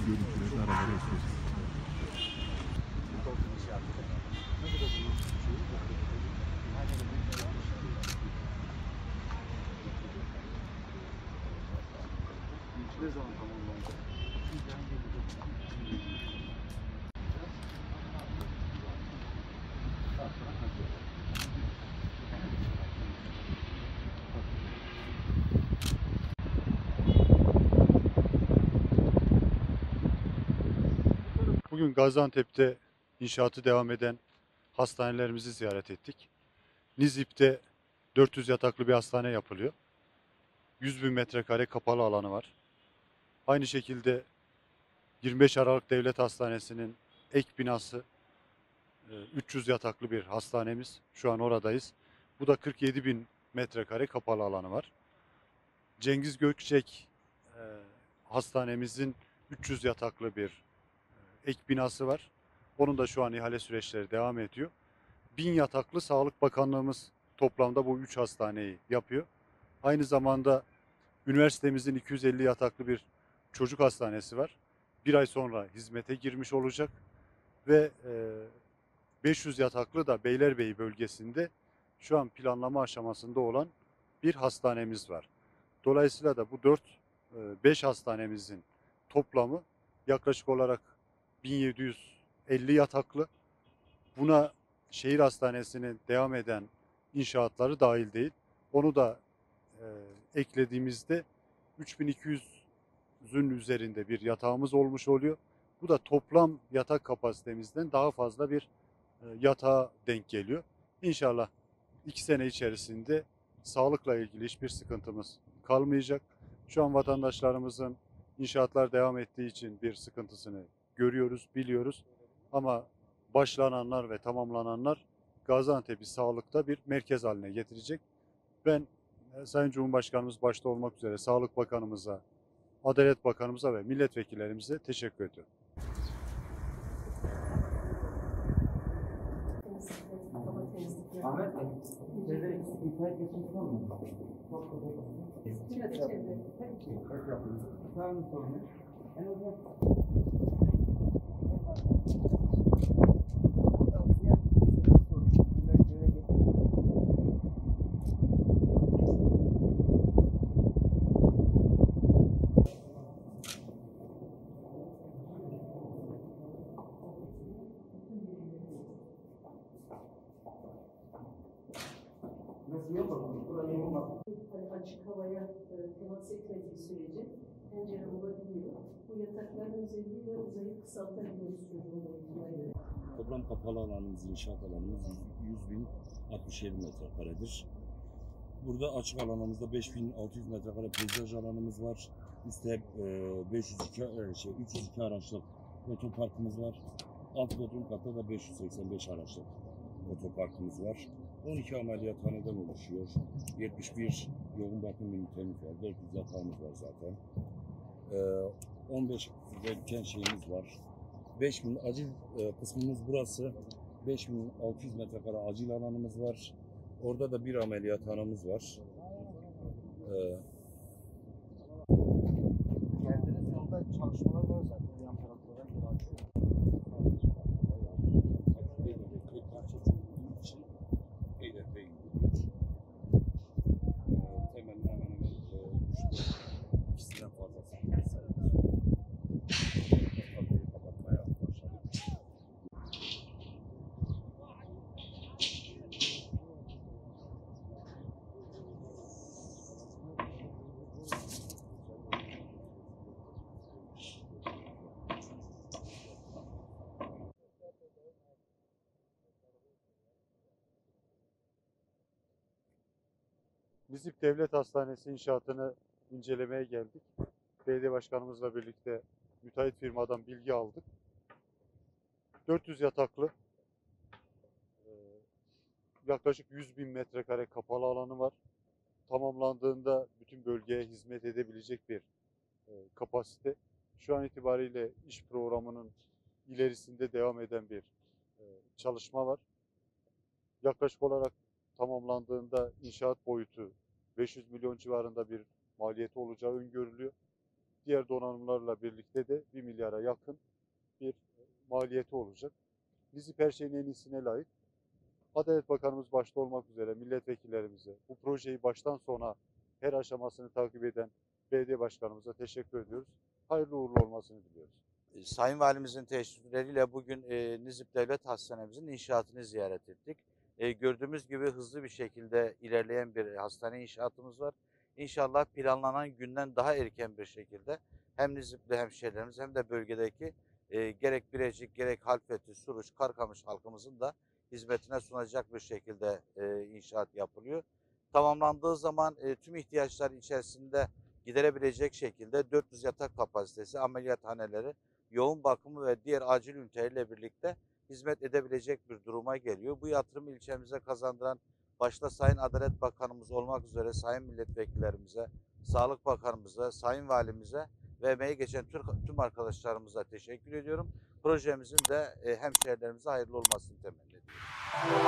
görüntüleri aralara ekleyeceğiz. Ne zaman tamamlanacak? Bugün Gaziantep'te inşaatı devam eden hastanelerimizi ziyaret ettik. Nizip'te 400 yataklı bir hastane yapılıyor. 100 bin metrekare kapalı alanı var. Aynı şekilde 25 Aralık Devlet Hastanesi'nin ek binası 300 yataklı bir hastanemiz. Şu an oradayız. Bu da 47 bin metrekare kapalı alanı var. Cengiz Gökçek hastanemizin 300 yataklı bir ek binası var. Onun da şu an ihale süreçleri devam ediyor. 1000 yataklı Sağlık Bakanlığımız toplamda bu 3 hastaneyi yapıyor. Aynı zamanda üniversitemizin 250 yataklı bir çocuk hastanesi var. Bir ay sonra hizmete girmiş olacak ve 500 yataklı da Beylerbeyi bölgesinde şu an planlama aşamasında olan bir hastanemiz var. Dolayısıyla da bu 5 hastanemizin toplamı yaklaşık olarak 1750 yataklı. Buna şehir hastanesinin devam eden inşaatları dahil değil. Onu da eklediğimizde 3200'ün üzerinde bir yatağımız olmuş oluyor. Bu da toplam yatak kapasitemizden daha fazla bir yatağa denk geliyor. İnşallah 2 sene içerisinde sağlıkla ilgili hiçbir sıkıntımız kalmayacak. Şu an vatandaşlarımızın inşaatlar devam ettiği için bir sıkıntısını görüyoruz, biliyoruz. Ama başlananlar ve tamamlananlar Gaziantep'i sağlıkta bir merkez haline getirecek. Ben Sayın Cumhurbaşkanımız başta olmak üzere Sağlık Bakanımıza, Adalet Bakanımıza ve milletvekillerimize teşekkür ediyorum. Ahmet Bey, şeyde müsait geçmiş var mı? Kaç yapıyorsun? Tamam, sorun yok. En azından nasıl yapalım? Burayı olmaz. Açık havaya temas etmediği sürece pencere olabiliyor. Bu yatakların özelliğiyle uzayı kısaltabiliyoruz çocuğun boyutuna göre. Toplam kapalı alanımız, inşaat alanımız 100.067 metrekaredir. Burada açık alanımızda 5600 metrekare peyzaj alanımız var. Üstte 302 araçlık otoparkımız var. Alt bodrum katta da 585 araçlık otoparkımız var. 12 ameliyathaneden oluşuyor. 71 yoğun bakım ünitemiz var. 400 yatağımız var zaten. 15 röntgen şeyimiz var. 5000 acil kısmımız burası. 5600 metrekare acil alanımız var. Orada da bir ameliyathanemiz var. Geldiğiniz yolda çalışmalar var zaten. Yan taraflara göre açıyor. Temelini hemen hemen ikisinden fazlası. Kapatmaya başladık. Nizip Devlet Hastanesi inşaatını incelemeye geldik. Belediye Başkanımızla birlikte müteahhit firmadan bilgi aldık. 400 yataklı, yaklaşık 100 bin metrekare kapalı alanı var. Tamamlandığında bütün bölgeye hizmet edebilecek bir kapasite. Şu an itibariyle iş programının ilerisinde devam eden bir çalışma var. Yaklaşık olarak tamamlandığında inşaat boyutu 500 milyon civarında bir maliyeti olacağı öngörülüyor. diğer donanımlarla birlikte de 1 milyara yakın bir maliyeti olacak. Nizip her şeyin en iyisine layık. Adalet Bakanımız başta olmak üzere milletvekillerimize, bu projeyi baştan sona her aşamasını takip eden belediye başkanımıza teşekkür ediyoruz. Hayırlı uğurlu olmasını diliyoruz. Sayın Valimizin teşrifleriyle bugün Nizip Devlet Hastanemizin inşaatını ziyaret ettik. Gördüğümüz gibi hızlı bir şekilde ilerleyen bir hastane inşaatımız var. İnşallah planlanan günden daha erken bir şekilde hem Nizipli hemşehrilerimiz hem de bölgedeki gerek Birecik, gerek Halfeti, Suruç, Karkamış halkımızın da hizmetine sunacak bir şekilde inşaat yapılıyor. Tamamlandığı zaman tüm ihtiyaçlar içerisinde giderebilecek şekilde 400 yatak kapasitesi, ameliyathaneleri, yoğun bakımı ve diğer acil üniteleriyle birlikte hizmet edebilecek bir duruma geliyor. Bu yatırım ilçemize kazandıran başta Sayın Adalet Bakanımız olmak üzere sayın milletvekillerimize, Sağlık Bakanımıza, Sayın Valimize ve emeği geçen tüm arkadaşlarımıza teşekkür ediyorum. Projemizin de hemşehrilerimize hayırlı olmasını temenni ediyorum.